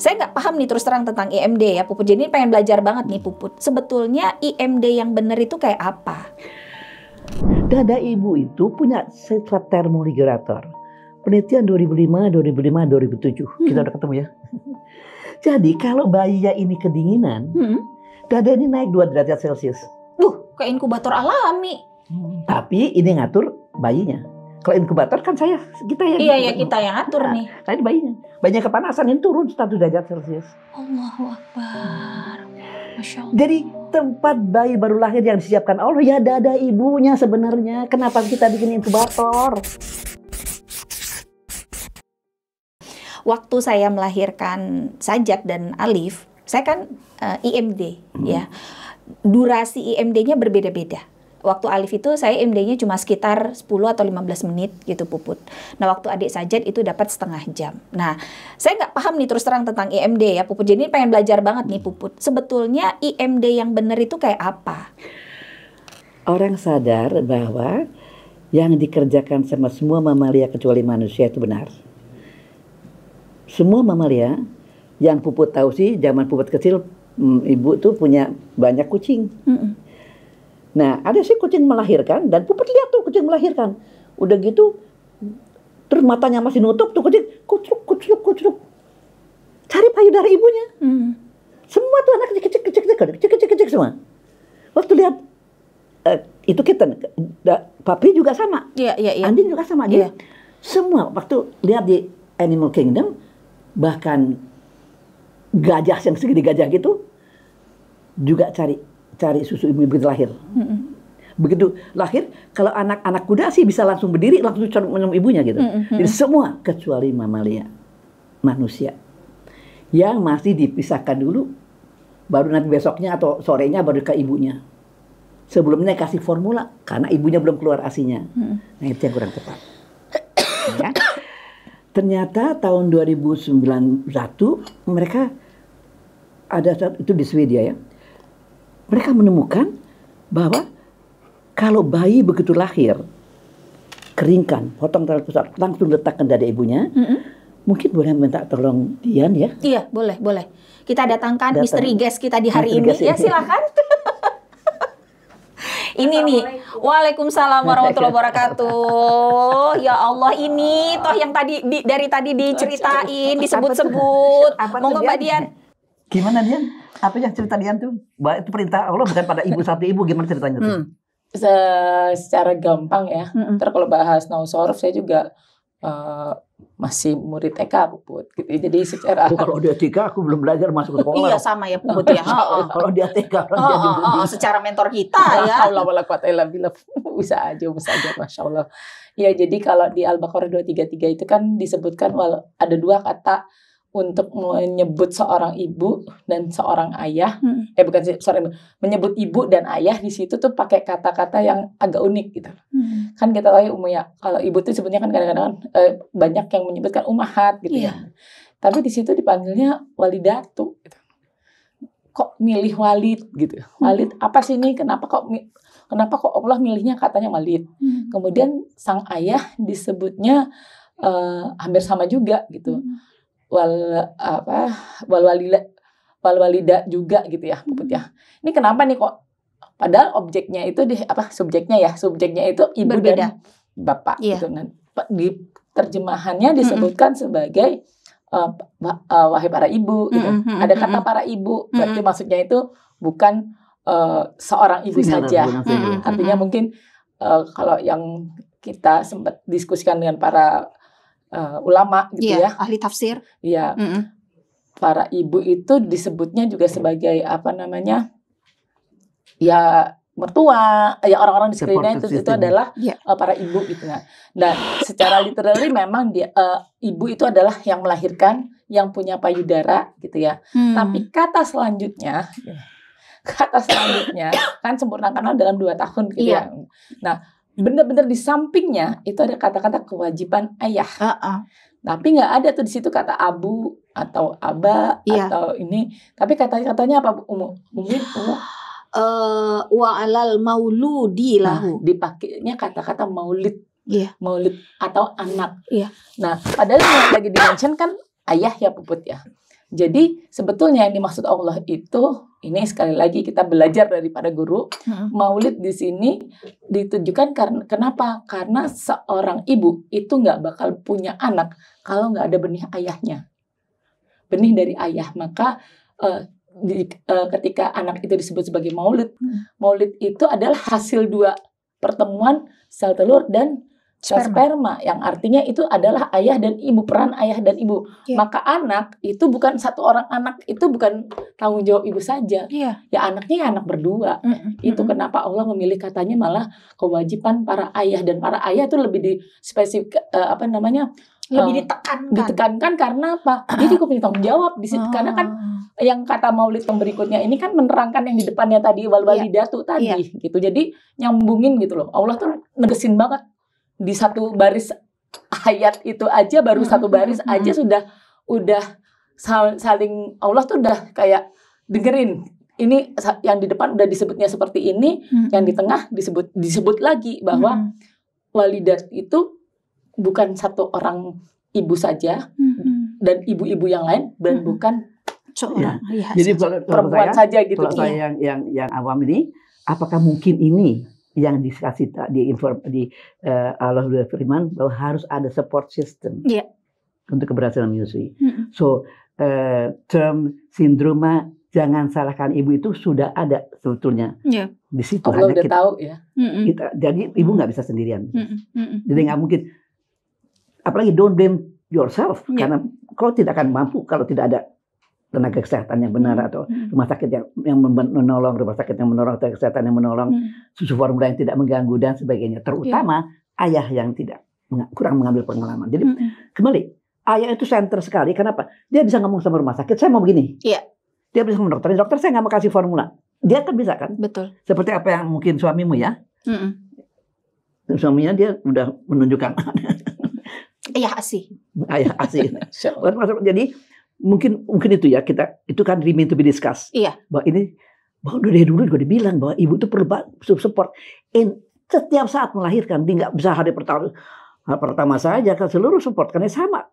Saya nggak paham nih terus terang tentang IMD ya Puput. Jadi pengen belajar banget nih Puput. Sebetulnya IMD yang benar itu kayak apa? Dada ibu itu punya sifat termoregulator. Penelitian 2005, 2007. Kita udah ketemu ya. Jadi kalau bayinya ini kedinginan, dada ini naik 2 derajat Celcius. Kayak inkubator alami. Tapi ini ngatur bayinya. Kalau inkubator kan kita yang kita yang atur nih. Nah, ini bayinya. Bayinya kepanasan ini turun 1 derajat Celcius. Allahu Akbar. Masya Allah. Jadi tempat bayi baru lahir yang disiapkan Allah ya dada ibunya sebenarnya. Kenapa kita bikin inkubator? Waktu saya melahirkan Sajat dan Alif, saya kan IMD ya. Durasi IMD-nya berbeda-beda. Waktu Alif itu saya IMD-nya cuma sekitar 10 atau 15 menit gitu Puput. Nah waktu adik Sajat itu dapat setengah jam. Nah saya nggak paham nih terus terang tentang IMD ya Puput. Jadi pengen belajar banget nih Puput. Sebetulnya IMD yang benar itu kayak apa? Orang sadar bahwa yang dikerjakan sama semua mamalia kecuali manusia itu benar. Semua mamalia yang Puput tahu sih, zaman Puput kecil ibu tuh punya banyak kucing. Nah, ada sih kucing melahirkan dan Puput lihat tuh kucing melahirkan. Udah gitu, terus matanya masih nutup tuh kucing kucruk. Cari payudara ibunya. Semua tuh anak kecil semua. Waktu lihat itu kitten, papi juga sama. Iya. Andin juga sama. Gitu. Semua waktu lihat di Animal Kingdom, bahkan gajah yang segede gajah gitu juga cari susu ibu begitu lahir. Begitu lahir, kalau anak-anak kuda sih bisa langsung berdiri, langsung minum ibunya gitu. Jadi semua kecuali mamalia, manusia, yang masih dipisahkan dulu, baru nanti besoknya atau sorenya baru ke ibunya. Sebelumnya kasih formula, karena ibunya belum keluar asinya. Nah itu yang kurang tepat. Ya. Ternyata tahun 2001 mereka ada itu di Swedia ya. Mereka menemukan bahwa kalau bayi begitu lahir, keringkan, potong tali pusat, langsung letakkan dada ibunya. Mungkin boleh minta tolong Dian ya? Iya, boleh. Kita datangkan misteri guest kita di hari ini. Ya, silakan. Ini nih, waalaikumsalam warahmatullahi wabarakatuh. Ya Allah, ini toh yang dari tadi diceritain, disebut-sebut. Monggo Mbak Dian. Gimana Dian? Apa yang cerita Dian tuh? Itu perintah Allah bukan pada ibu satu ibu. Gimana ceritanya tuh? Secara gampang ya. Ntar kalau bahas Nausorof saya juga masih murid TK Puput gitu. Jadi secara kalau dia TK aku belum belajar masuk sekolah. Iya sama ya Puput ya. Kalau dia TK secara mentor kita ya. Allah wala quwata illa billah. Bisa aja Masya Allah. Ya jadi kalau di Al-Baqarah 233 itu kan disebutkan ada 2 kata untuk menyebut seorang ibu dan seorang ayah, menyebut ibu dan ayah di situ tuh pakai kata-kata yang agak unik gitu. Kan kita tahu ya kalau ibu tuh sebenarnya kan kadang-kadang banyak yang menyebutkan ummahat gitu ya. Tapi di situ dipanggilnya walidatu gitu. Kok milih walid gitu? Walid apa sih ini? Kenapa kok Allah milihnya katanya walid? Kemudian sang ayah disebutnya hampir sama juga gitu. Walida juga gitu ya Puput ya. Ini kenapa nih kok padahal objeknya itu subjeknya itu ibu berbeda. Dan bapak gitu. Nah, di terjemahannya disebutkan sebagai wahai para ibu gitu. Ada kata para ibu, berarti maksudnya itu bukan seorang ibu saja. Artinya mungkin kalau yang kita sempat diskusikan dengan para ulama gitu ya, ahli tafsir. Iya. Para ibu itu disebutnya juga sebagai ya mertua, ya orang-orang di sekelilingnya itu adalah para ibu gitu. Nah, secara literally memang ibu itu adalah yang melahirkan, yang punya payudara gitu ya. Tapi kata selanjutnya kan sempurnakanlah dalam 2 tahun gitu ya. Nah, benar-benar di sampingnya itu ada kata-kata kewajiban ayah. Tapi nggak ada tuh di situ kata abu atau aba atau ini. Tapi katanya apa mungkin wa alal mauludi lahu. Dipakainya kata-kata maulid. Maulid atau anak. Nah, padahal yang lagi di-mention kan ayah ya Puput ya. Jadi sebetulnya yang dimaksud Allah itu, ini sekali lagi kita belajar daripada guru, maulid di sini ditujukan karena kenapa? Karena seorang ibu itu nggak bakal punya anak kalau nggak ada benih ayahnya, benih dari ayah. Maka ketika anak itu disebut sebagai maulid, maulid itu adalah hasil dua pertemuan sel telur dan sperma, yang artinya itu adalah ayah dan ibu, peran ayah dan ibu. Maka anak itu bukan satu orang anak, itu bukan tanggung jawab ibu saja. Ya anaknya ya anak berdua. Itu kenapa Allah memilih katanya malah kewajiban para ayah, dan para ayah itu lebih dispesifik Lebih ditekankan karena apa? Dia juga punya tanggung jawab di situ. Karena kan yang kata maulid yang berikutnya ini kan menerangkan yang di depannya tadi, wal walidatu tadi gitu. Jadi nyambungin gitu loh. Allah tuh negesin banget di satu baris ayat itu aja, baru satu baris aja udah saling, Allah tuh udah kayak dengerin. Ini yang di depan udah disebutnya seperti ini, yang di tengah disebut lagi bahwa walidat itu bukan satu orang ibu saja dan ibu-ibu yang lain, dan bukan seorang jadi perempuan saja gitu. Kalau saya yang awam ini, apakah mungkin ini yang dikasih di Allah berfirman bahwa harus ada support system untuk keberhasilan menyusui. So term sindroma jangan salahkan ibu itu sudah ada sebetulnya di situ. Allah udah tahu ya. Jadi ibu nggak bisa sendirian. Jadi nggak mungkin. Apalagi don't blame yourself, karena kau tidak akan mampu kalau tidak ada tenaga kesehatan yang benar, atau rumah sakit yang menolong, rumah sakit yang menolong, tenaga kesehatan yang menolong, susu formula yang tidak mengganggu dan sebagainya. Terutama ayah yang kurang mengambil pengalaman. Jadi kembali, ayah itu center sekali. Kenapa? Dia bisa ngomong sama rumah sakit, saya mau begini. Dia bisa ngomong dokter saya nggak mau kasih formula. Dia kan bisa kan? Betul. Seperti apa yang mungkin suamimu ya? Suaminya dia udah menunjukkan. Ayah asih. Jadi mungkin itu ya, kita itu kan remain to be discussed. Bahwa dari dulu juga dibilang bahwa ibu itu perlu support. Setiap saat melahirkan, dia nggak bisa hari pertama saja, kan seluruh support karena sama.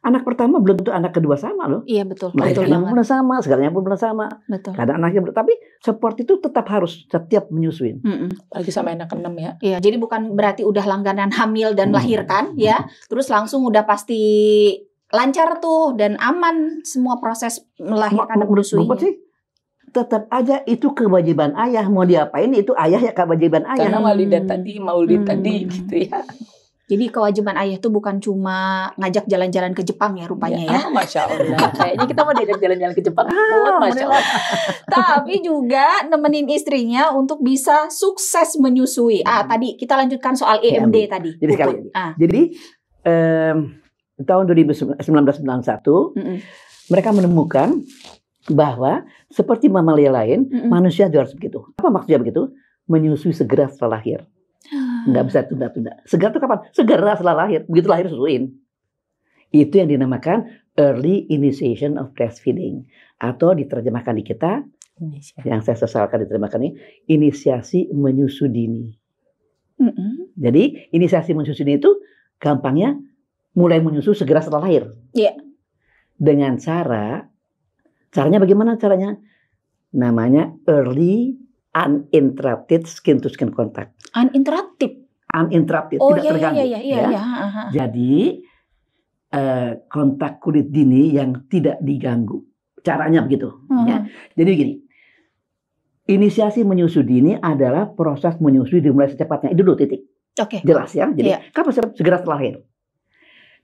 Anak pertama belum tentu anak kedua sama loh. Betul. Melahirkannya pun sama, segalanya pun sama. Betul. Kadang anaknya, tapi support itu tetap harus setiap menyusuin. Apalagi sama anak ke-6 ya. Jadi bukan berarti udah langganan hamil dan melahirkan terus langsung udah pasti lancar tuh dan aman semua proses melahirkan dan menyusui. Tetap aja itu kewajiban ayah, mau diapain itu ayah ya, kewajiban ayah. Karena walidat tadi, maulid tadi gitu ya. Jadi kewajiban ayah itu bukan cuma ngajak jalan-jalan ke Jepang ya rupanya ya. Masya Allah. Kayaknya kita mau diajak jalan-jalan ke Jepang. Masya Allah. Tapi juga nemenin istrinya untuk bisa sukses menyusui. Tadi kita lanjutkan soal EMD tadi. Jadi sekali. Jadi tahun 1991 mereka menemukan bahwa seperti mamalia lain, manusia juga harus begitu. Apa maksudnya begitu? Menyusui segera setelah lahir. Nggak bisa tunda-tunda. Segera itu kapan? Segera setelah lahir. Begitu lahir susuin. Itu yang dinamakan early initiation of breastfeeding. Atau diterjemahkan di kita, yang saya sesalkan diterjemahkan ini, inisiasi menyusu dini. Jadi inisiasi menyusu dini itu gampangnya mulai menyusu segera setelah lahir. Dengan caranya bagaimana caranya? Namanya early uninterrupted skin to skin contact. Uninterrupted, tidak terganggu. Jadi kontak kulit dini yang tidak diganggu. Caranya begitu. Jadi begini, inisiasi menyusui dini adalah proses menyusui dimulai secepatnya. Itu dulu titik. Jelas ya. Jadi kapan segera setelah lahir.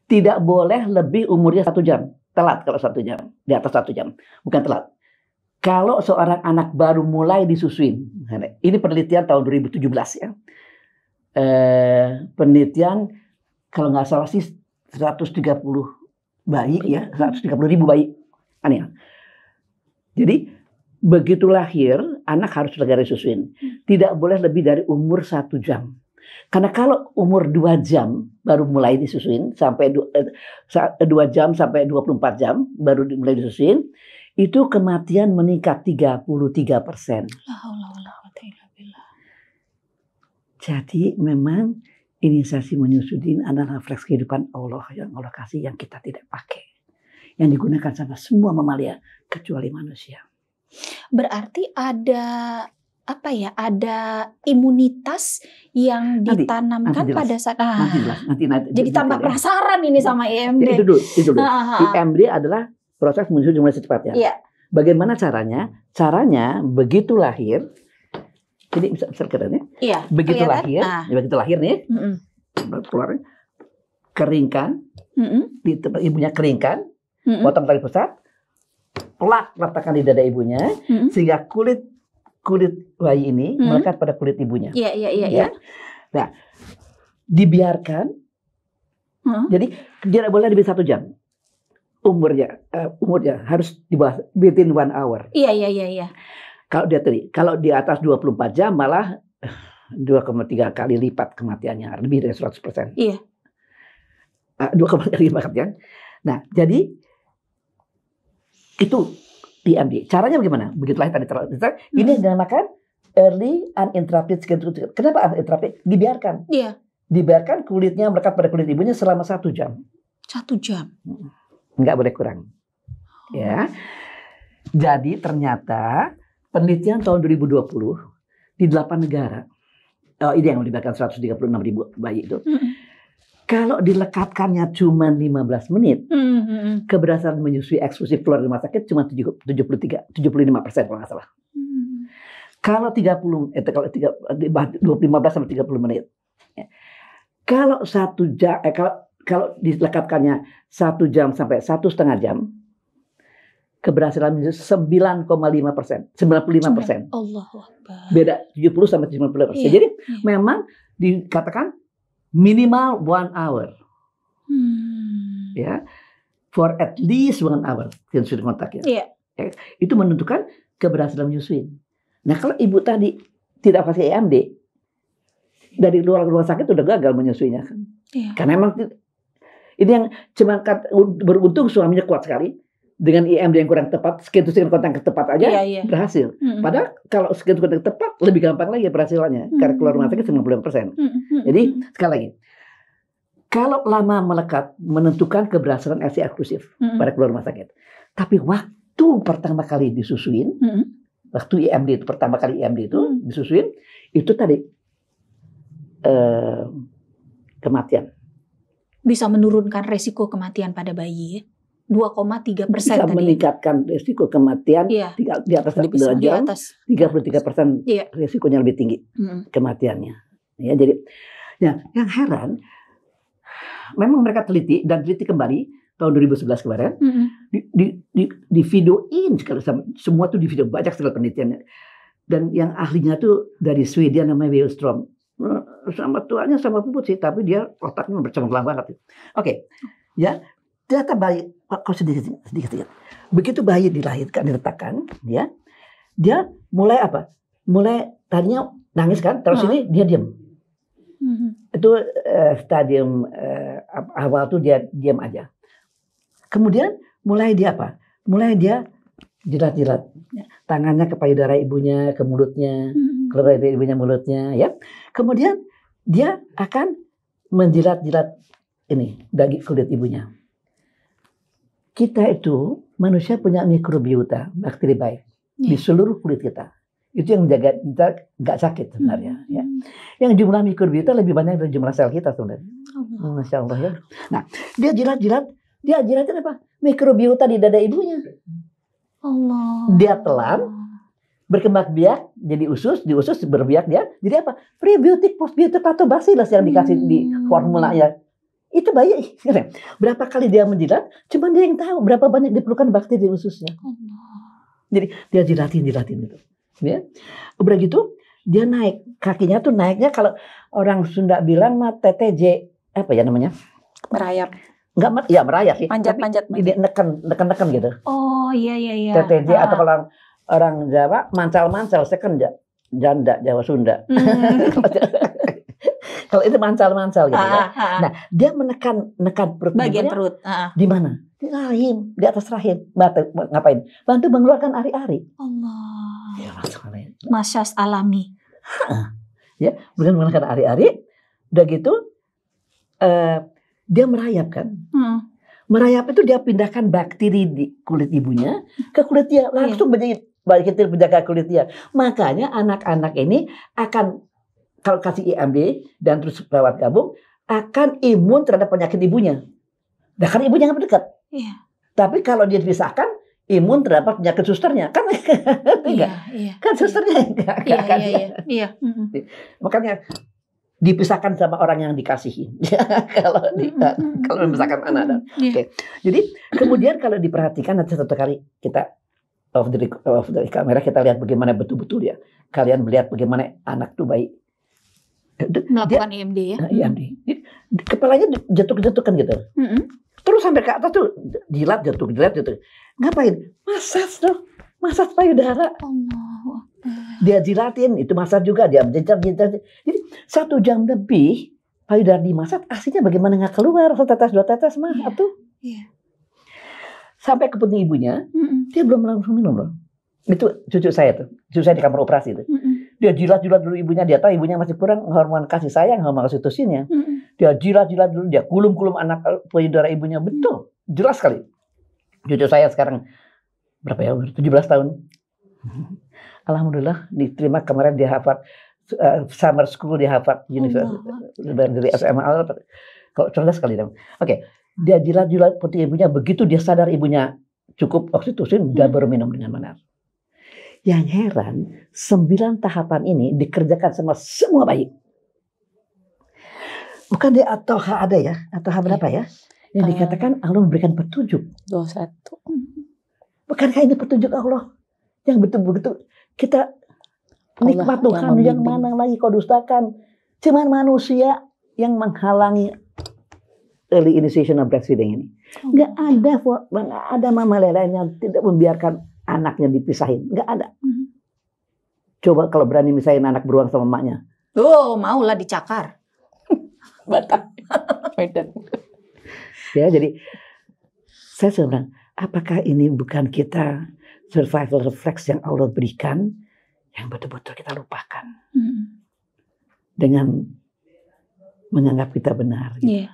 Tidak boleh lebih umurnya 1 jam. Telat kalau 1 jam, di atas 1 jam, bukan telat. Kalau seorang anak baru mulai disusuin, ini penelitian tahun 2017 ya. Penelitian kalau nggak salah sih 130 bayi ya, 130.000 bayi. Aneh. Jadi begitu lahir, anak harus segera disusuin. Tidak boleh lebih dari umur 1 jam. Karena kalau umur 2 jam baru mulai disusuin, sampai 2 jam sampai 24 jam baru mulai disusuin, itu kematian meningkat 33%. Jadi memang inisiasi menyusui adalah refleks kehidupan Allah yang Allah kasih yang kita tidak pakai. yang digunakan sama semua mamalia kecuali manusia. Berarti ada ada imunitas yang ditanamkan nanti jelas. pada saat Nanti jelas, nanti jadi tambah penasaran ini sama IMD. Itu dulu. IMD adalah proses menyusui jumlah secepatnya. Iya. Bagaimana caranya? Caranya begitu lahir, jadi bisa kelihatannya. Iya. Begitu lahir nih, keluar, keringkan, di tempat ibunya keringkan, potong tali pusat, pelak letakkan di dada ibunya, sehingga kulit bayi ini melekat pada kulit ibunya. Iya. Nah, dibiarkan. Jadi tidak boleh lebih 1 jam. Umurnya harus di bawah within 1 hour. Iya. Kalau di atas 24 jam malah 2,3 kali lipat kematiannya, lebih dari 100%. Iya. 2,3 kali lipat kematian. Nah, jadi itu IMD. Caranya bagaimana? Begitu lahir tadi ini dinamakan early uninterrupted skin growth. Kenapa uninterrupted? Dibiarkan. Iya. Dibiarkan kulitnya melekat pada kulit ibunya selama 1 jam. 1 jam. Enggak boleh kurang. Ya. Jadi ternyata penelitian tahun 2020 di 8 negara. Ini yang melibatkan 136.000 bayi itu. Kalau dilekatkannya cuma 15 menit, keberhasilan menyusui eksklusif keluar dari rumah sakit cuma 75% kalau nggak salah. Kalau 15 sampai 30 menit. Kalau 1 jam, kalau dilekatkannya 1 jam sampai 1,5 jam, keberhasilan menyusui 9,5%, 95%. Allahu Akbar. Beda 70 sampai 90%. Jadi memang dikatakan minimal 1 hour, ya, for at least 1 hour sudah kontak ya. Itu menentukan keberhasilan menyusui. Nah kalau ibu tadi tidak pakai IMD, dari luar rumah sakit sudah gagal menyusuinya kan? Karena memang ini yang cuma beruntung suaminya kuat sekali dengan IMD yang kurang tepat, skin to skin kontak tepat aja berhasil. Padahal kalau skin to kontak tepat lebih gampang lagi berhasilnya karena keluar rumah sakit 90%. Jadi sekali lagi, kalau lama melekat menentukan keberhasilan LC eksklusif pada keluar rumah sakit. Tapi waktu pertama kali disusuin, waktu IMD itu pertama kali IMD itu disusuin, itu tadi kematian. Bisa menurunkan resiko kematian pada bayi ya. 2,3% bisa tadi. Meningkatkan risiko kematian di atas 2 jam, 33% risikonya lebih tinggi kematiannya. Ya, jadi yang heran, memang mereka teliti kembali tahun 2011 kemarin, di videoin semua tuh di video, banyak sekali penelitiannya. Dan yang ahlinya tuh dari Swedia namanya Wallström. Sama tuanya sama puput sih, tapi dia otaknya bercengklang banget. Oke, ya. Ternyata bayi, kau sedikit. Begitu bayi dilahirkan, diletakkan, ya, dia mulai apa? Mulai tadinya nangis kan, terus ini dia diam. Itu stadium awal tuh dia diam aja. Kemudian mulai dia apa? Mulai dia jilat-jilat, tangannya ke payudara ibunya, ke mulutnya, ke payudara ibunya mulutnya, ya. Kemudian dia akan menjilat-jilat ini daging kulit ibunya. Kita itu manusia punya mikrobiota, bakteri baik di seluruh kulit kita. Itu yang menjaga kita nggak sakit sebenarnya. Ya. Yang jumlah mikrobiota lebih banyak dari jumlah sel kita sebenarnya. Masya Allah ya. Nah, dia jilat-jilat apa? Mikrobiota di dada ibunya. Allah. Dia telan, berkembang biak, jadi di usus berbiak dia. Jadi apa? Prebiotik, postbiotik atau bacillus yang dikasih di formulanya. Itu bayi, berapa kali dia menjilat, cuman dia yang tahu berapa banyak diperlukan bakteri di ususnya. Jadi dia jilatin gitu. Ya. Udah gitu, dia naik, kakinya tuh naiknya kalau orang Sunda bilang mah TTJ, apa ya namanya? Merayap. Enggak, ya merayap sih. Panjat. Dia neken gitu. Oh iya. TTJ atau kalau orang Jawa mancal-mancal, saya kan janda Jawa Sunda. Kalau itu mancal gitu ya. Nah, dia menekan perut bagian perut. Di mana? Di rahim, di atas rahim. Ngapain? Bantu mengeluarkan ari-ari. Allah. Ya, masalahnya. Masyas alami. Ya, bukan mengeluarkan ari-ari. Udah gitu dia merayap kan. Merayap itu dia pindahkan bakteri di kulit ibunya ke kulit dia, langsung menjadi bakteri penjaga kulit dia. Makanya anak-anak ini akan kalau kasih IMD dan terus lewat gabung akan imun terhadap penyakit ibunya. Nah, karena ibunya nggak dekat. Iya. Tapi kalau dia dipisahkan imun terhadap penyakit susternya kan kan susternya iya. Makanya dipisahkan sama orang yang dikasihi. Kalau memisahkan anak. Oke. Jadi kemudian kalau diperhatikan nanti satu kali kita off the kamera kita lihat bagaimana betul-betul ya. Kalian melihat bagaimana anak tuh bayi melakukan IMD ya. IMD. Kepalanya jatuh-jatuhkan gitu. Terus sampai ke atas tuh jilat jatuh. Ngapain? Massage tuh. Massage payudara. Dia jilatin, itu massage juga, dia jilat. Jadi 1 jam lebih payudara dimasak, aslinya bagaimana nggak keluar, 1 tetes 2 tetes mah, atuh. Sampai ke puting ibunya, dia belum langsung minum loh. Itu cucu saya di kamar operasi itu. Dia jilat dulu ibunya, dia tahu ibunya masih kurang hormon kasih sayang, hormon oksitosinnya. Dia jilat dulu, dia kulum anak payudara ibunya, betul, jelas sekali. Cucu saya sekarang berapa ya, 17 tahun. Alhamdulillah diterima kemarin di Harvard summer school di Harvard University dari SMA. Kok cerdas sekali dong. Oke, dia jilat putih ibunya, begitu dia sadar ibunya cukup oksitosin, dia baru minum dengan benar. Yang heran 9 tahapan ini dikerjakan sama semua bayi. Bukan dia atau ada ya, atau berapa ya? Yang dikatakan Allah memberikan petunjuk. 21. Bukankah ini petunjuk Allah? Yang betul-betul kita nikmat Tuhan yang mana lagi kau dustakan. Cuman manusia yang menghalangi early initiation of breastfeeding ini. Nggak ada mama lain yang tidak membiarkan anaknya dipisahin. Nggak ada. Coba kalau berani misahin anak beruang sama emaknya. Oh, maulah dicakar. Batak. Medan. Ya, jadi saya bilang, apakah ini bukan kita survival reflex yang Allah berikan yang betul-betul kita lupakan dengan menganggap kita benar. Gitu.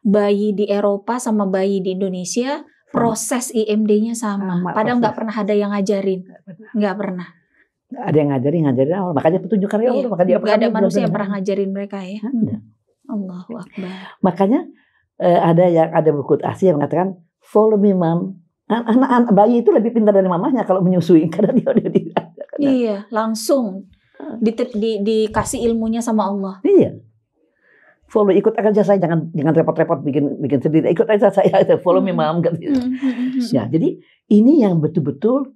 Bayi di Eropa sama bayi di Indonesia proses IMD-nya sama. Padahal nggak pernah ada yang ngajarin, nggak pernah. Ada yang ngajarin Allah. Makanya petunjuk karya Allah. Makanya nggak ada manusia yang pernah ngajarin mereka ya. Allahu Akbar. Makanya ada buku Asia yang mengatakan follow me mom. Anak bayi itu lebih pintar dari mamanya kalau menyusui karena dia udah iya, langsung dikasih ilmunya sama Allah. Iya. Follow, ikut aja saya, jangan repot-repot bikin sendiri. Ikut aja saya, follow me mom gitu. Ya, jadi ini yang betul-betul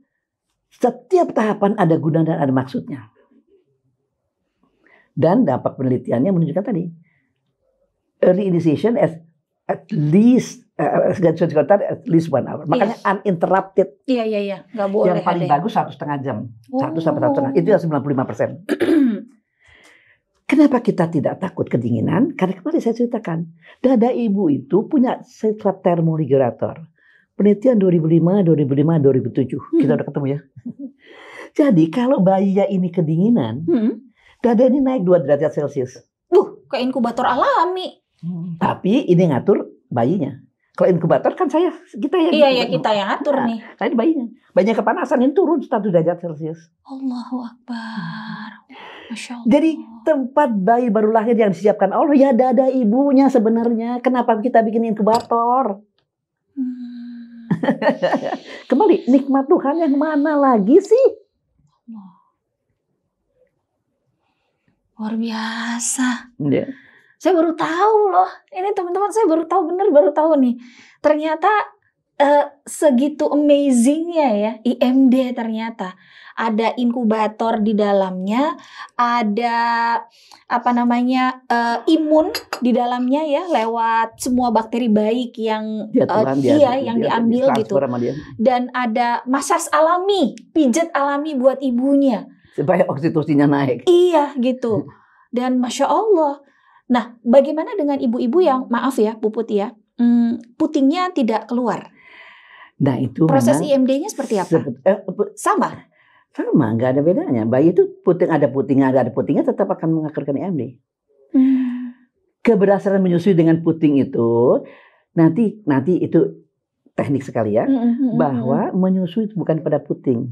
setiap tahapan ada guna dan ada maksudnya. Dan dampak penelitiannya menunjukkan tadi early initiation at least 1 hour. Makanya uninterrupted. Iya. Nggak boleh. Yang paling bagus 1,5 jam. 1 sampai 1,5. Itu yang 95%. Kenapa kita tidak takut kedinginan? Karena kemarin saya ceritakan. Dada ibu itu punya sifat termoregulator. Penelitian 2005, 2007. Kita udah ketemu ya. Jadi kalau bayinya ini kedinginan, dada ini naik 2 derajat Celcius. Ke inkubator alami. Tapi ini ngatur bayinya. Kalau inkubator kan kita yang kita yang atur nih. Saya bayinya kepanasan ini turun 1 derajat Celcius. Allahu Akbar. Masya Allah. Jadi tempat bayi baru lahir yang disiapkan Allah ya dada ibunya sebenarnya. Kenapa kita bikin inkubator? Kembali nikmat Tuhan yang mana lagi sih? Luar biasa. Yeah. Saya baru tahu loh. Ini teman-teman saya baru tahu nih. Ternyata segitu amazingnya ya IMD ternyata. Ada inkubator di dalamnya, ada imun di dalamnya ya lewat semua bakteri baik yang yang diambil gitu. Dan ada massage alami, pijat alami buat ibunya. Supaya oksitosinnya naik. Iya gitu. Dan Masya Allah. Nah, bagaimana dengan ibu-ibu yang, maaf ya, Puput ya, putingnya tidak keluar? Nah, itu proses IMD-nya seperti apa? Sama, nggak ada bedanya. Bayi itu ada putingnya tetap akan mengakhirkan IMD. Keberhasilan menyusui dengan puting itu nanti itu teknik sekali ya, bahwa menyusui itu bukan pada puting,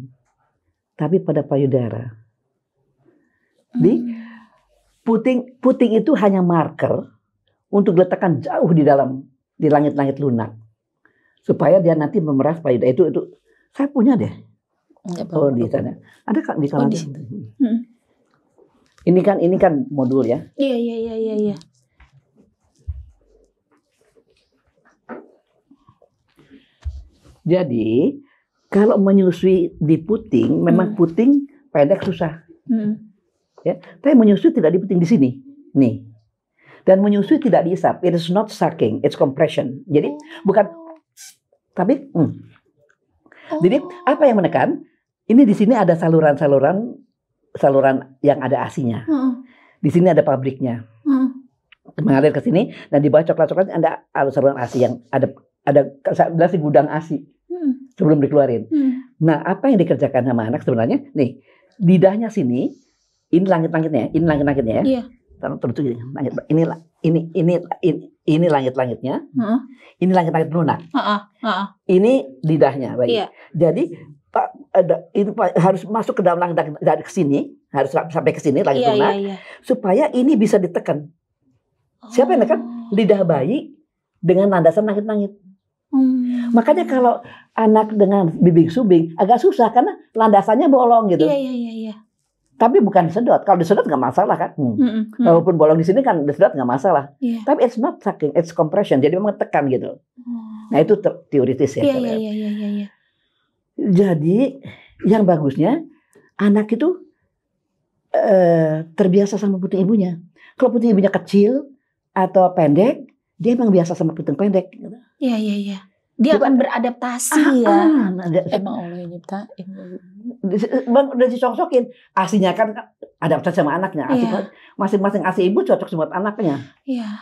tapi pada payudara. Di puting itu hanya marker untuk diletakkan jauh di dalam, di langit-langit lunak, supaya dia nanti memeras payudara. Itu saya punya deh. Oh, di sana ada Kak, di sana. Ini kan modul ya. Iya. Jadi kalau menyusui di puting, memang puting pendek susah. Ya, tapi menyusui tidak di puting di sini, nih. Dan menyusui tidak diisap. It is not sucking, it's compression. Jadi bukan, tapi. Jadi apa yang menekan? Ini di sini ada saluran yang ada asinya. Di sini ada pabriknya. Mengalir ke sini dan di bawah coklat-coklat ada saluran asi yang ada gudang asi. Sebelum dikeluarin. Nah, apa yang dikerjakan sama anak sebenarnya? Nih, lidahnya sini, ini langit-langitnya, ya. Iya. Terus ini langit-langitnya. Ini langit-langit lunak. Ini lidahnya, baik. Iya. Jadi ini harus masuk ke dalam langit dari ke sini, harus sampai ke sini langit lunak, supaya ini bisa ditekan. Siapa yang tekan? Lidah bayi dengan landasan langit-langit. Makanya kalau anak dengan bibing subing agak susah karena landasannya bolong gitu. Iya. Tapi bukan disedot. Kalau disedot nggak masalah kan. Walaupun bolong di sini kan disedot nggak masalah. Tapi it's not sucking, it's compression. Jadi memang tekan gitu. Nah itu teoritis ya. Iya. Jadi yang bagusnya anak itu terbiasa sama puting ibunya. Kalau puting ibunya kecil atau pendek, dia memang biasa sama puting pendek. Iya. Dia akan beradaptasi ya. Emang Allah yang nyiptain. Udah dicocok-cocokin. Asinya kan adaptasi sama anaknya. Masing-masing asi ibu cocok buat anaknya.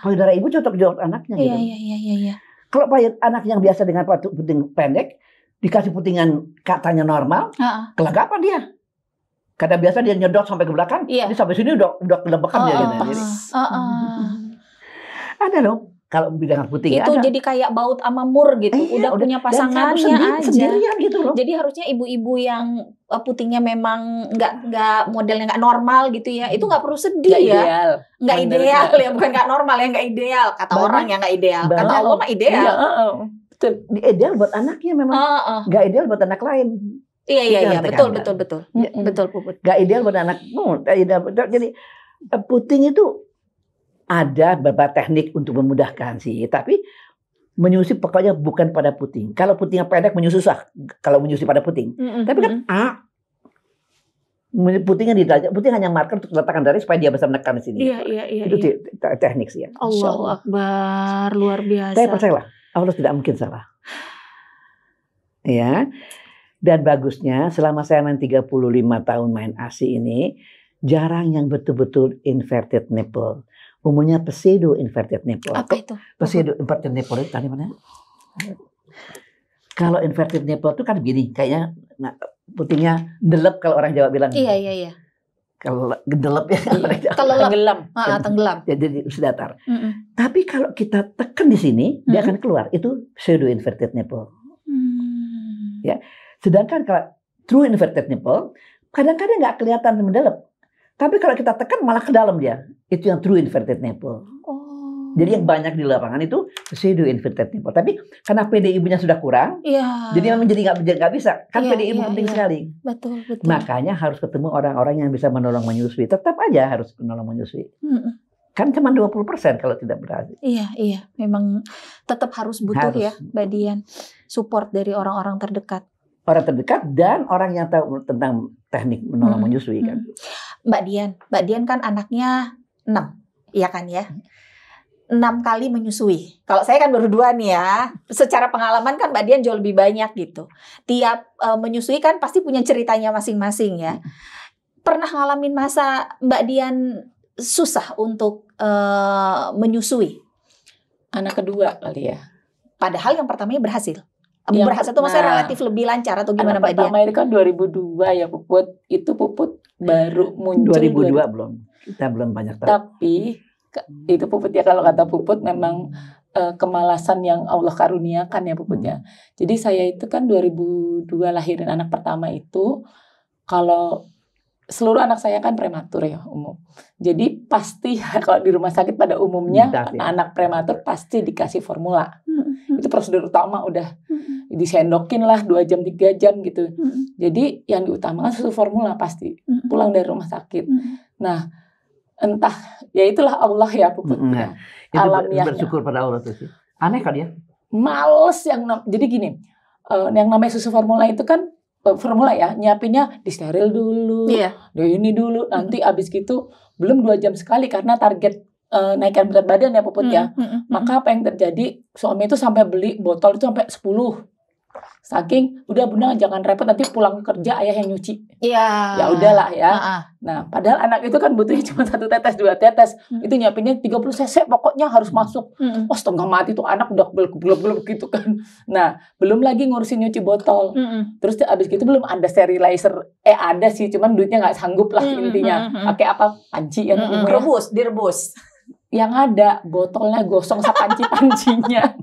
Payudara ibu cocok buat anaknya. Iya. Kalau anak yang biasa dengan puting pendek, dikasih putingan katanya normal, kelagapan dia. Kadang biasa dia nyedot sampai ke belakang, dia sampai sini udah kelebekan dia. Ada loh. Kalau bidang puting itu jadi kayak baut sama mur gitu, udah punya pasangannya aja. Sendirian gitu loh. Jadi harusnya ibu-ibu yang putingnya memang nggak modelnya nggak normal gitu ya, itu nggak perlu sedih nggak ideal ya, bukan nggak normal ya, nggak ideal kata orang yang nggak ideal, kata Allah mah ideal. Betul. Ideal buat anaknya memang, nggak ideal buat anak lain. Iya betul Puput. Nggak ideal buat anak. Jadi puting itu ada beberapa teknik untuk memudahkan sih, tapi menyusui pokoknya bukan pada puting. Kalau putingnya pendek menyusui susah. Kalau menyusui pada puting, tapi kan putingnya di puting hanya marker untuk letakkan dari supaya dia bisa menekan di sini. Iya. Itu teknik sih ya. Allahu Akbar, luar biasa. Tapi percayalah, Allah tidak mungkin salah. Ya. Dan bagusnya selama saya main 35 tahun main ASI ini, jarang yang betul-betul inverted nipple. Umumnya pseudo inverted nipple. Apa itu? Pseudo inverted nipple itu tadi mana? Kalau inverted nipple itu kan begini, kayaknya putingnya delep kalau orang Jawa bilang. Iya. Kalau delep ya. Tenggelam. Jadi datar. Tapi kalau kita tekan di sini, dia akan keluar. Itu pseudo inverted nipple. Ya. Sedangkan kalau true inverted nipple, kadang-kadang nggak kelihatan mendelep. Tapi kalau kita tekan malah ke dalam dia. Itu yang true inverted nipple. Jadi yang banyak di lapangan itu pseudo inverted nipple. Tapi karena PD ibunya sudah kurang, jadi memang jadi nggak bisa. Kan PD ibu penting sekali. Betul. Makanya harus ketemu orang-orang yang bisa menolong menyusui. Tetap aja harus menolong menyusui. Kan cuma 20% kalau tidak berhasil. Iya. Memang tetap harus butuh ya, Mbak Dian. Support dari orang-orang terdekat. Orang terdekat dan orang yang tahu tentang teknik menolong menyusui kan. Mbak Dian kan anaknya 6, iya kan ya? 6 kali menyusui. Kalau saya kan baru 2 nih ya. Secara pengalaman kan Mbak Dian jauh lebih banyak gitu. Tiap menyusui kan pasti punya ceritanya masing-masing ya. Pernah ngalamin masa Mbak Dian susah untuk menyusui? Anak kedua kali ya. Padahal yang pertamanya berhasil. Berhasil itu maksudnya relatif lebih lancar atau gimana Mbak Dian? Pertama itu kan 2002 ya Puput. Itu Puput baru muncul. 2002 belum. Kita belum banyak tahu. Tapi itu Puput ya, kalau kata Puput memang kemalasan yang Allah karuniakan ya Puput ya. Jadi saya itu kan 2002 lahirin anak pertama itu, kalau seluruh anak saya kan prematur ya umum. Jadi pasti kalau di rumah sakit pada umumnya anak prematur pasti dikasih formula. Itu prosedur utama udah disendokin lah 2 jam 3 jam gitu. Jadi yang diutamakan susu formula pasti pulang dari rumah sakit. Nah, entah ya itulah Allah ya Puput. Itu Alamiahnya. bersyukur pada Allah tuh sih. Aneh kali ya. Males jadi gini, yang namanya susu formula itu kan formula ya, nyiapinnya disteril dulu, ini dulu, nanti abis gitu belum 2 jam sekali karena target naikkan berat badan ya Puput ya. Maka apa yang terjadi, suami itu sampai beli botol itu sampai 10. Saking udah bunda jangan repot nanti pulang kerja ayah yang nyuci. Ya udahlah ya. Nah, padahal anak itu kan butuhnya cuma 1 tetes 2 tetes. Itu nyiapinnya 30 cc pokoknya harus masuk. Oh, setengah mati tuh anak udah gelap-gelap gitu kan. Nah, belum lagi ngurusin nyuci botol. Terus abis gitu belum ada sterilizer. Ada sih, cuman duitnya nggak sanggup lah intinya. Pakai apa? Panci ya. Direbus. Yang ada botolnya gosong sapanci-pancinya.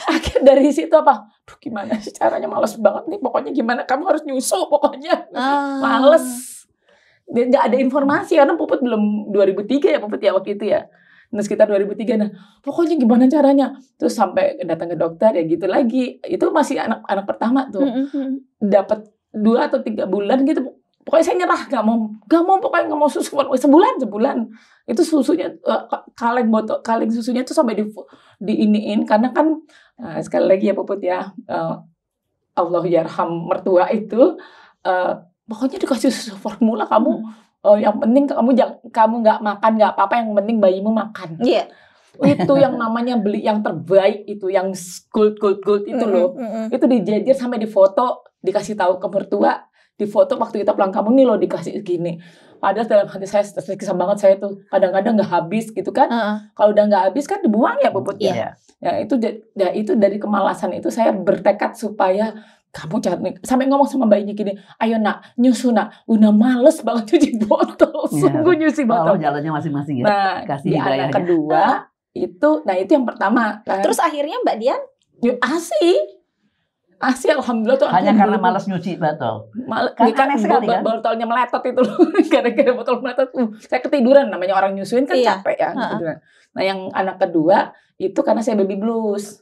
Akhir dari situ apa? Duh, gimana sih caranya, males banget nih. Pokoknya gimana, kamu harus nyusul pokoknya. Males. Dan gak ada informasi karena Puput belum 2003 ya Puput ya waktu itu ya. Nah sekitar 2003 nah. Pokoknya gimana caranya? Terus sampai datang ke dokter ya gitu lagi. Itu masih anak pertama tuh. Dapat 2 atau 3 bulan gitu. Pokoknya saya nyerah, gak mau pokoknya nggak mau susu sebulan. Itu susunya kaleng susunya tuh sampai diiniin karena kan sekali lagi ya Puput ya, Allah yarham mertua itu pokoknya dikasih susu formula kamu, yang penting kamu nggak makan nggak apa-apa, yang penting bayimu makan. Itu yang namanya beli yang terbaik itu, yang gold itu loh. Itu dijajir sampai difoto, dikasih tahu ke mertua, difoto waktu kita pulang kamu nih loh dikasih gini. Padahal dalam hati saya tersiksa banget, saya tuh kadang-kadang nggak habis gitu kan. Kalau udah nggak habis kan dibuang ya Puput ya. Ya itu dari kemalasan itu saya bertekad supaya kamu jangan, sampai ngomong sama bayinya gini, ayo nak nyusu nak, udah males banget cuci botol, sungguh nyuci botol. Jalannya masing-masing ya. Nah di anak kedua itu yang pertama. Terus akhirnya Mbak Dian ASI alhamdulillah tuh hanya karena malas nyuci botol. Kan botolnya meletot itu loh. Gara-gara botol meletot. Saya ketiduran, namanya orang nyusuin kan capek ya. Ketiduran. Nah yang anak kedua itu karena saya baby blues.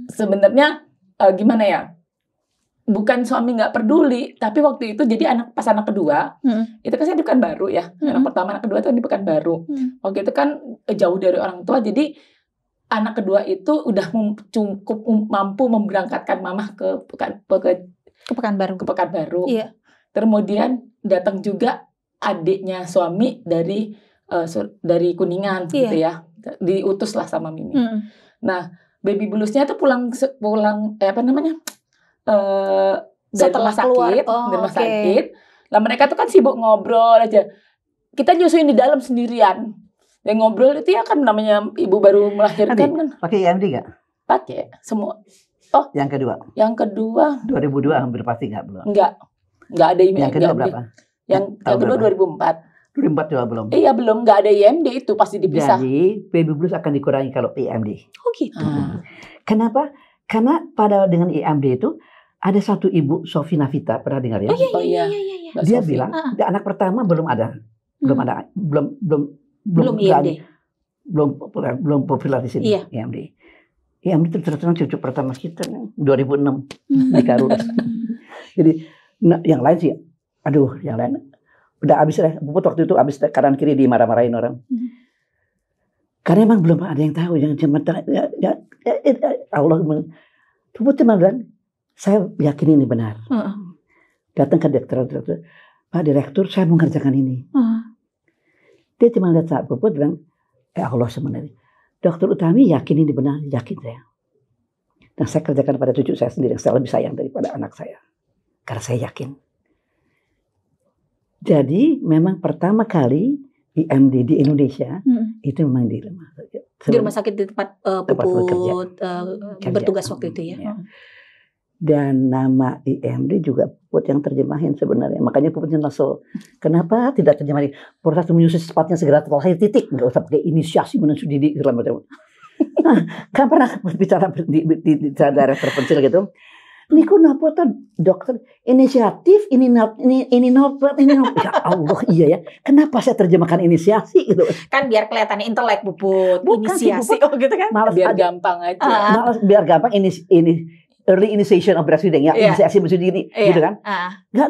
Sebenarnya gimana ya? Bukan suami nggak peduli, tapi waktu itu jadi pas anak kedua itu kan saya di Pekanbaru ya. Anak pertama, anak kedua itu di Pekanbaru. Waktu itu kan jauh dari orang tua, jadi anak kedua itu udah cukup mampu memberangkatkan mamah ke Pekanbaru. Iya. Kemudian datang juga adiknya suami dari Kuningan gitu ya. Diutuslah sama Mimi. Nah, baby bluesnya tuh pulang dari rumah sakit, sakit. Lah mereka tuh kan sibuk ngobrol aja. Kita nyusuin di dalam sendirian. Yang ngobrol itu ya kan namanya ibu baru melahirkan kan. Pakai IMD nggak? Pakai semua. Yang kedua. 2002 hampir pasti nggak belum. Nggak ada IMD. Yang kedua berapa? Yang kedua 2004. 2004 juga belum. Iya belum, nggak ada IMD itu pasti dipisah. Jadi baby blues akan dikurangi kalau IMD. Oh gitu. Kenapa? Karena dengan IMD itu ada satu ibu, Sofi Navita, pernah dengar ya? Oh iya. Dia bilang anak pertama belum ada, belum IMD. Belum populer di sini IMD. IMD itu terus cucu pertama kita 2006 di Karun. Jadi yang lain sih, yang lain udah habis lah. Puput waktu itu habis kanan kiri dimarah-marahin orang. Karena emang belum ada yang tahu, yang cuma Allah Puput bilang, saya yakin ini benar. Datang ke direktur, Pak Direktur, saya mengerjakan ini. Dia cuma lihat saat Puput bilang, Allah sebenarnya. Dokter Utami yakin ini benar, yakin saya. Dan saya kerjakan pada cucu saya sendiri yang saya lebih sayang daripada anak saya. Karena saya yakin. Jadi memang pertama kali IMD di Indonesia itu memang di rumah sakit di tempat Puput bertugas waktu itu ya. Dan nama IMD juga Puput yang terjemahin sebenarnya. Makanya Puputnya Nasel. Kenapa tidak terjemahin? Proses menyusui secepatnya segera setelah lahir titik. Nggak usah pakai inisiasi menyusui didik segala macam. Kan pernah bicara di daerah terpencil gitu. Niku napa tuh dokter inisiatif ini ya Allah iya ya. Kenapa saya terjemahkan inisiasi gitu? Kan biar kelihatannya intelek Puput, Bukan sih, inisiasi Puput. gitu kan. Malas biar gampang aja. Malas biar gampang ini early initiation of breastfeeding ya, inisiasi menyusui dini gitu kan. Enggak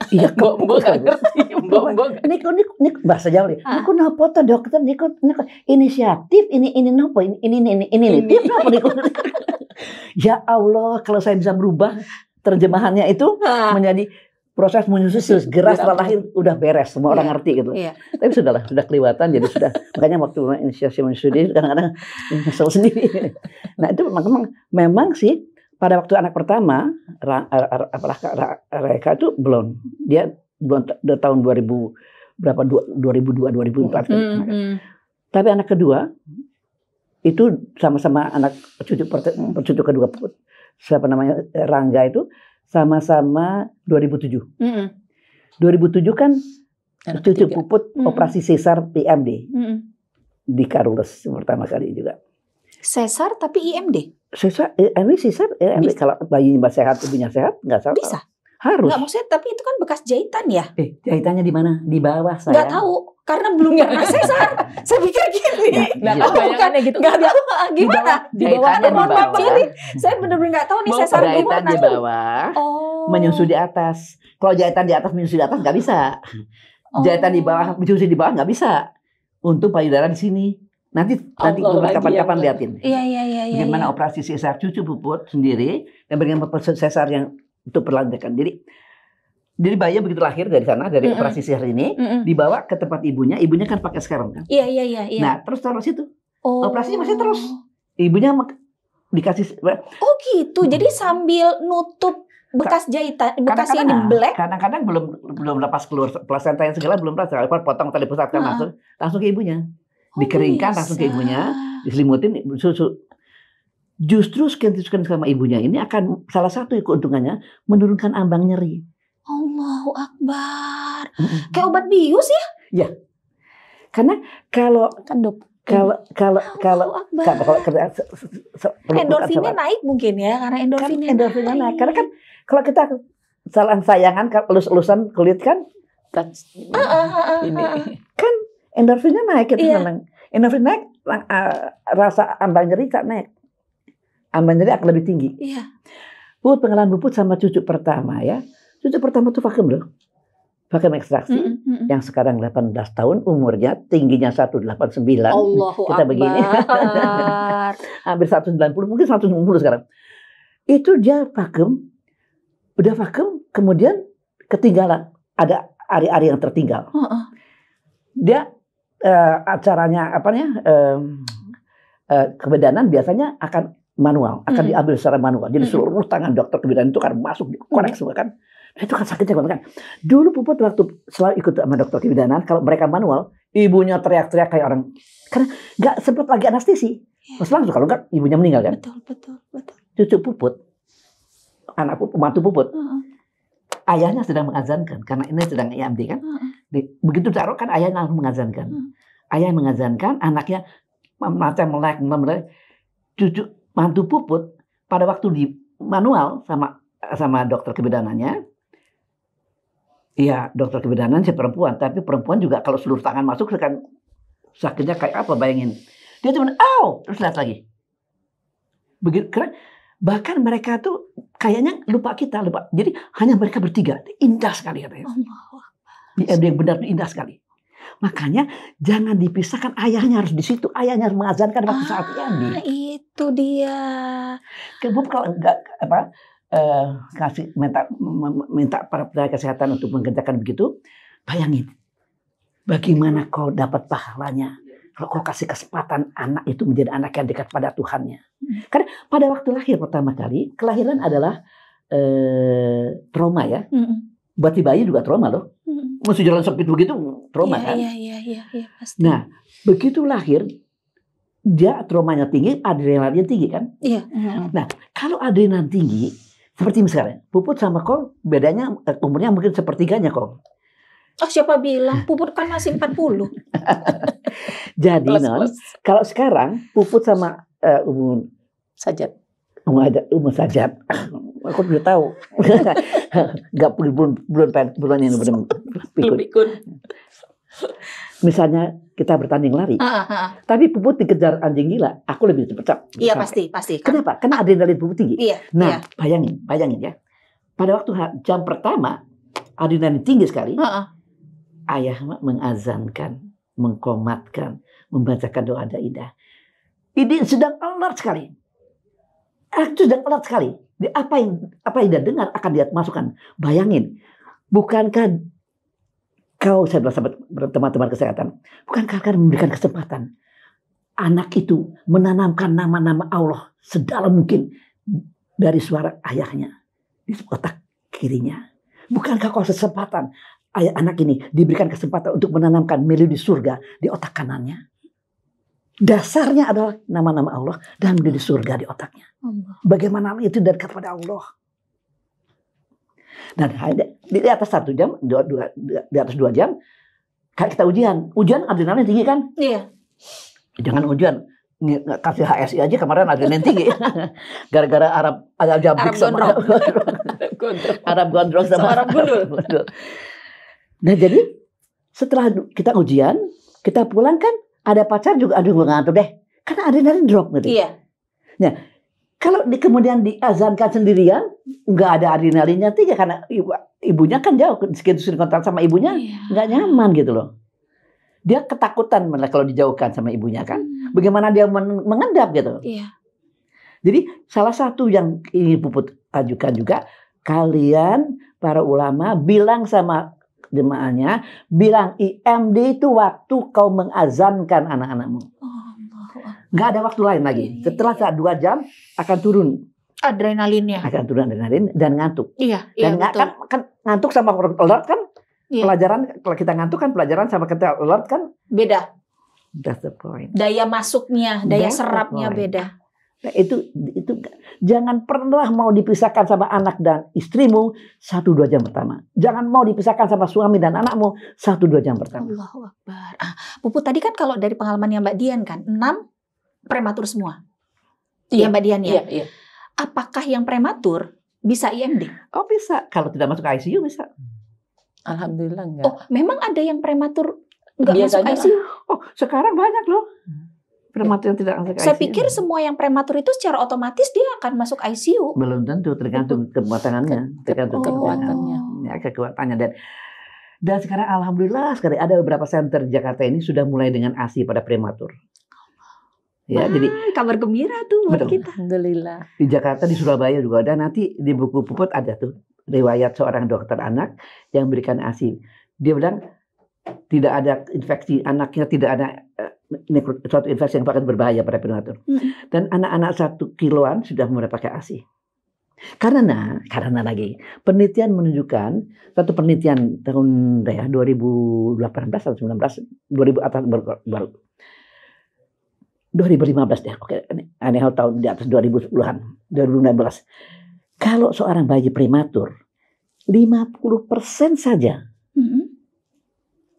iya Mbok nggak ngerti. Mbok Niku bahasa Jawa nih. Niku napa tuh dokter niku inisiatif ini napa ini tip apa niku. Ya Allah, kalau saya bisa merubah terjemahannya itu menjadi proses menyusui segera setelah lahir udah beres, semua orang ngerti gitu. Tapi sudah kelewatan jadi sudah makanya waktu inisiasi menyusui kadang-kadang nyesel sendiri. Nah itu memang sih pada waktu anak pertama Reka itu belum tahun 2000 berapa 2002 2004 Tapi anak kedua itu sama-sama anak cucu kedua siapa namanya Rangga itu sama-sama 2007. 2007 kan anak cucu ketiga. Puput operasi sesar PMD di Karules pertama kali juga. Sesar tapi IMD. Sesar IMD kalau bayinya sehat ibunya sehat nggak salah. Bisa. Harus. Nggak maksudnya tapi itu kan bekas jahitan ya. Jahitannya di mana? Di bawah saya. Nggak tahu karena belum pernah sesar. Saya pikir gini. Nggak tahu bayangannya gitu. Nggak tahu gimana. Di bawah. Jadi saya benar-benar nggak tahu nih sesar jahitan gimana. di bawah. Menyusui di atas. Kalau jahitan di atas menyusui di atas nggak bisa. Jahitan di bawah menyusui di bawah nggak bisa. Untuk payudara di sini. Nanti kapan-kapan liatin. Iya. Bagaimana operasi sesar cucu Puput sendiri dan bagaimana sesar yang itu perlantakan. Jadi bayi begitu lahir dari sana dari operasi sesar ini dibawa ke tempat ibunya kan pakai sekarang kan. Iya. Nah terus taruh situ. Operasinya masih terus. Ibunya dikasih. Oh gitu. Jadi sambil nutup bekas jahitan, bekas yang dibelek. Kadang-kadang belum lepas keluar plasenta yang segala belum lepas. Potong tali pusat kan langsung ke ibunya. Dikeringkan langsung ke ibunya, diselimutin susu. Justru scan sama ibunya ini akan salah satu keuntungannya menurunkan ambang nyeri. Allahu Akbar. Kayak obat bius ya? Ya. Karena kalau endorfinnya naik mungkin ya karena endorfinnya naik. Karena kan kalau kita sayangan elus-elusan kulit kan ini kan endorfinnya naik itu senang. Endorfin naik rasa ambang nyeri tak naik. Ambang nyeri akan lebih tinggi. Iya. Pengalaman Puput sama cucu pertama ya. Cucu pertama tuh vakum loh. Vakum ekstraksi. Yang sekarang 18 tahun umurnya, tingginya 189. Allahu kita begini. Hampir 190, mungkin 190 sekarang. Itu dia vakum. Udah vakum, kemudian ketinggalan. Ada ari-ari yang tertinggal. Dia acaranya kebidanan biasanya akan manual, akan diambil secara manual. Jadi seluruh tangan dokter kebidanan itu kan masuk dikorek semua kan. Nah, itu kan sakitnya kan. Dulu Puput waktu selalu ikut sama dokter kebidanan, kalau mereka manual, ibunya teriak-teriak kayak orang karena nggak sempat lagi anestesi. Terus langsung kalau nggak ibunya meninggal kan. Betul. Cucu Puput, anak pembantu Puput, ayahnya sedang mengazankan karena ini sedang IMD kan. Begitu taruh kan ayahnya langsung mengazankan. Ayah mengazankan, anaknya macam melek. Cucu mantu Puput pada waktu di manual sama dokter kebidanannya. Iya, dokter kebidanan si perempuan, tapi perempuan juga kalau seluruh tangan masuk kan sakitnya kayak apa bayangin. Dia cuma terus lihat lagi. Begitu keren. Bahkan mereka tuh kayaknya lupa. Jadi hanya mereka bertiga, indah sekali katanya. Yang benar indah sekali. Makanya jangan dipisahkan, ayahnya harus di situ, ayahnya harus mengazankan waktu saat ini. Itu dia. Kebun kalau enggak kasih minta para tenaga kesehatan untuk mengerjakan begitu, bayangin bagaimana kau dapat pahalanya kalau kau kasih kesempatan anak itu menjadi anak yang dekat pada Tuhannya. Karena pada waktu lahir pertama kali, kelahiran adalah trauma ya. Buat si bayi juga trauma loh. Masih jalan sempit begitu trauma kan. Iya, pasti. Nah, begitu lahir dia traumanya tinggi, adrenalinnya tinggi kan. Iya. Nah, kalau adrenalin tinggi, Seperti misalnya, Puput sama Kong bedanya umurnya mungkin sepertiganya Kong. Oh, siapa bilang? Puput kan masih 40. Jadi Plus, non, plus. kalau sekarang Puput sama Sajat. Umur Sajat, aku udah tahu. Nggak bulan ini belum pikun. Pikun. Misalnya kita bertanding lari, tapi Puput dikejar anjing gila, aku lebih cepat. Iya, pasti. Kenapa? Karena adrenalin Puput tinggi. Iya. Nah, bayangin ya. Pada waktu jam pertama, adrenalin tinggi sekali. Ayah mengazankan, mengkomatkan, membacakan doa indah. Ini sedang alert sekali. Itu sedang alert sekali. Apa yang dia dengar akan dia masukkan. Bayangin, bukankah kau, saya bilang teman-teman kesehatan, bukankah akan memberikan kesempatan anak itu menanamkan nama-nama Allah sedalam mungkin dari suara ayahnya di otak kirinya. Bukankah kau kesempatan anak ini diberikan kesempatan untuk menanamkan melodi surga di otak kanannya? Dasarnya adalah nama-nama Allah dan melodi surga di otaknya. Bagaimana itu dari kepada Allah? Dan di atas 1 jam, di atas 2 jam, kayak kita ujian adrenalin tinggi kan? Iya. Jangan ujian kasih HSI aja kemarin adrenalin tinggi, gara-gara Arab gondrong sama Arab gundul. Nah jadi setelah kita ujian, kita pulang kan ada pacar juga, aduh gue ngantuk deh, karena adrenalin drop gitu. Iya. Nah kalau kemudian diazankan sendirian, nggak ada adrenalinnya tinggi karena ibunya kan jauh, sekitar kontak sama ibunya, nggak nyaman gitu loh. Dia ketakutan malah kalau dijauhkan sama ibunya kan. Bagaimana dia mengendap gitu. Iya. Jadi salah satu yang ingin Puput ajukan juga, kalian para ulama bilang sama jemaahnya, bilang IMD itu waktu kau mengazankan anak-anakmu. Nggak ada waktu lain lagi. Setelah 2 jam akan turun adrenalinnya. Akan turun adrenalin dan ngantuk. Iya, Dan betul. kan ngantuk sama alert kan? Iya. Pelajaran, kalau kita ngantuk kan pelajaran sama kita alert kan? Beda. That's the point. Daya masuknya, daya That's the serapnya point. beda. Nah, itu jangan pernah mau dipisahkan sama anak dan istrimu 1-2 jam pertama. Jangan mau dipisahkan sama suami dan anakmu 1-2 jam pertama. Allahu Akbar. Puput tadi kan kalau dari pengalamannya Mbak Dian kan, 6 prematur semua. Iya, Mbak Dian ya. Iya. Apakah yang prematur bisa IMD? Oh bisa, kalau tidak masuk ICU bisa. Alhamdulillah enggak. Oh, memang ada yang prematur nggak masuk Biasanya ICU? Oh sekarang banyak loh prematur yang tidak masuk ICU. Saya pikir semua yang prematur itu secara otomatis dia akan masuk ICU. Belum tentu, tergantung kekuatannya, tergantung kekuatannya. Ya, kekuatannya dan sekarang alhamdulillah sekali ada beberapa center di Jakarta ini sudah mulai dengan ASI pada prematur. Ya, jadi Kabar gembira tuh buat betul. kita. Alhamdulillah. Di Jakarta, di Surabaya juga ada. Nanti di buku Puput ada tuh riwayat seorang dokter anak yang berikan ASI. Dia bilang tidak ada infeksi anaknya, tidak ada suatu infeksi yang akan berbahaya pada prematur. Dan anak-anak 1 kiloan sudah mulai pakai ASI. Karena lagi penelitian menunjukkan, satu penelitian tahun 2018 atau 19, 2000 atas baru 2015 deh, oke, aneh tahun di atas 2010-an, 2016. Kalau seorang bayi prematur 50% saja,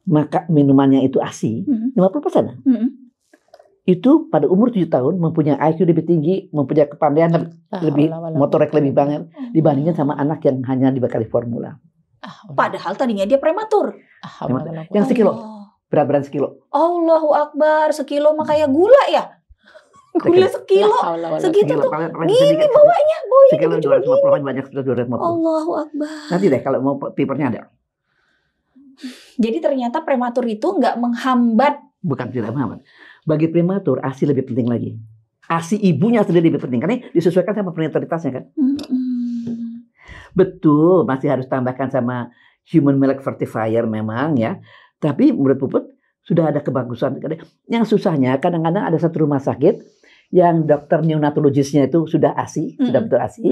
maka minumannya itu ASI, 50%. Itu pada umur 7 tahun mempunyai IQ lebih tinggi, mempunyai kepandaian lebih, motorik lebih banyak dibandingkan sama anak yang hanya dibekali formula. Padahal tadinya dia prematur. Yang sekilo. Berat-berat sekilo. Allahu Akbar, sekilo mah kayak gula ya? Gula sekilo. Segitu tuh. Ini bawanya. Sekilo 250 banyak, sudah 250. Allahu Akbar. Nanti deh kalau mau papernya ada. Jadi ternyata prematur itu nggak menghambat. Bukan tidak menghambat. Bagi prematur, ASI lebih penting lagi. ASI ibunya sendiri lebih penting. Karena disesuaikan sama prenatalitasnya kan. Betul, masih harus tambahkan sama human milk fortifier memang ya. Tapi menurut Puput sudah ada kebagusan. Yang susahnya kadang-kadang ada satu rumah sakit yang dokter neonatologisnya itu sudah ASI, sudah betul ASI.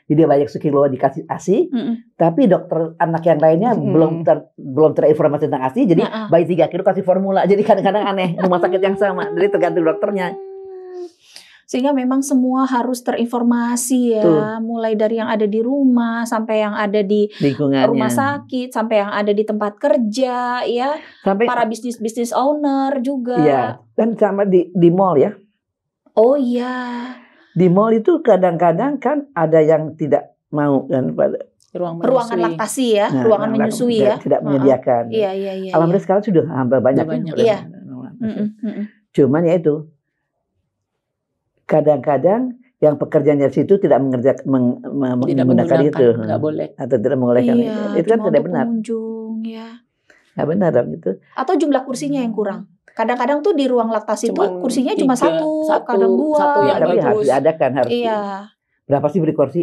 Jadi dia banyak sekilo dikasih ASI, tapi dokter anak yang lainnya belum terinformasi tentang ASI. Jadi bayi 3 kilo kasih formula. Jadi kadang-kadang aneh rumah sakit yang sama. Jadi tergantung dokternya. Sehingga memang semua harus terinformasi ya, Tuh. mulai dari yang ada di rumah sampai yang ada di Lingkungannya. rumah sakit, sampai yang ada di tempat kerja ya, Sampai para bisnis owner juga. iya, dan sama di mall ya. Oh iya, Di mall itu kadang-kadang kan ada yang tidak mau kan pada ruangan laktasi ya, Nah, ruangan menyusui ya. tidak menyediakan. Iya. Alhamdulillah sekarang sudah hampir banyak. Banyak. Iya. Ya. Cuman ya itu kadang-kadang yang pekerjaannya situ tidak tidak menggunakan itu, nggak boleh. atau tidak mengolehkan Iya, itu kan cuma tidak untuk benar. pengunjung ya. Nggak benar dong itu. Atau jumlah kursinya yang kurang. Kadang-kadang tuh di ruang laktasi itu Cuman kursinya cuma 3, satu, 1, kadang 2. satu yang Tapi harus bagus. diadakan harus. Iya. Berapa sih beli kursi?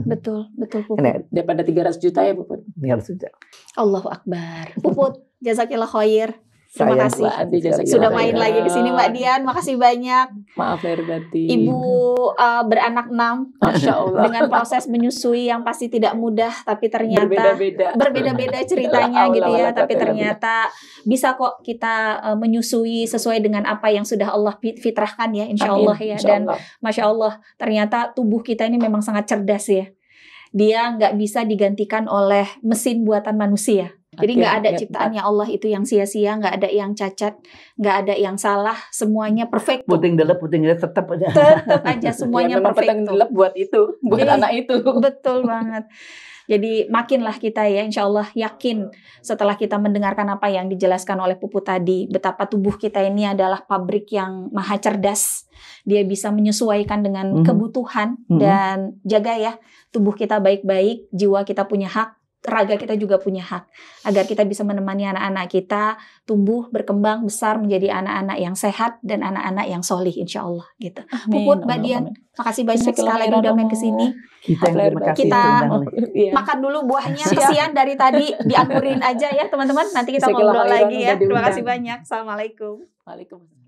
Betul Puput. Nah, Daripada 300 juta ya Puput. ini harus sudah. Allahu Akbar. Puput, jazakillah khair. Terima Sayang kasih. Mbak Adi, jazakillah Sudah khairan. main lagi ke sini Mbak Dian. Makasih banyak. Maaf lahir batin. Ibu beranak 6 Masya Allah. dengan proses menyusui yang pasti tidak mudah, tapi ternyata berbeda-beda ceritanya La gitu haula ya. wala Tapi quwata illa ternyata bisa kok kita menyusui sesuai dengan apa yang sudah Allah fitrahkan ya, insya Allah ya. Dan Masya Allah, ternyata tubuh kita ini memang sangat cerdas ya. Dia nggak bisa digantikan oleh mesin buatan manusia. Jadi nggak ada ciptaannya Allah itu yang sia-sia, nggak ada yang cacat, nggak ada yang salah, semuanya perfect. Puting delep tetap aja. Tetap aja semuanya memang perfect. petang gelap buat itu, buat Iya. anak itu. Betul banget. Jadi makinlah kita ya, insya Allah yakin setelah kita mendengarkan apa yang dijelaskan oleh Puput tadi, betapa tubuh kita ini adalah pabrik yang maha cerdas. Dia bisa menyesuaikan dengan kebutuhan dan jaga ya tubuh kita baik-baik, jiwa kita punya hak, raga kita juga punya hak, agar kita bisa menemani anak-anak kita tumbuh, berkembang, besar menjadi anak-anak yang sehat dan anak-anak yang solih insya Allah gitu. Puput, Mbak Dian, makasih banyak sekali lagi udah main kesini. Kita yang terima kasih. Kita Iya. makan dulu buahnya, kesian dari tadi dianggurin aja ya teman-teman. Nanti kita ngobrol lagi ya. Terima kasih banyak. Assalamualaikum. Waalaikumsalam.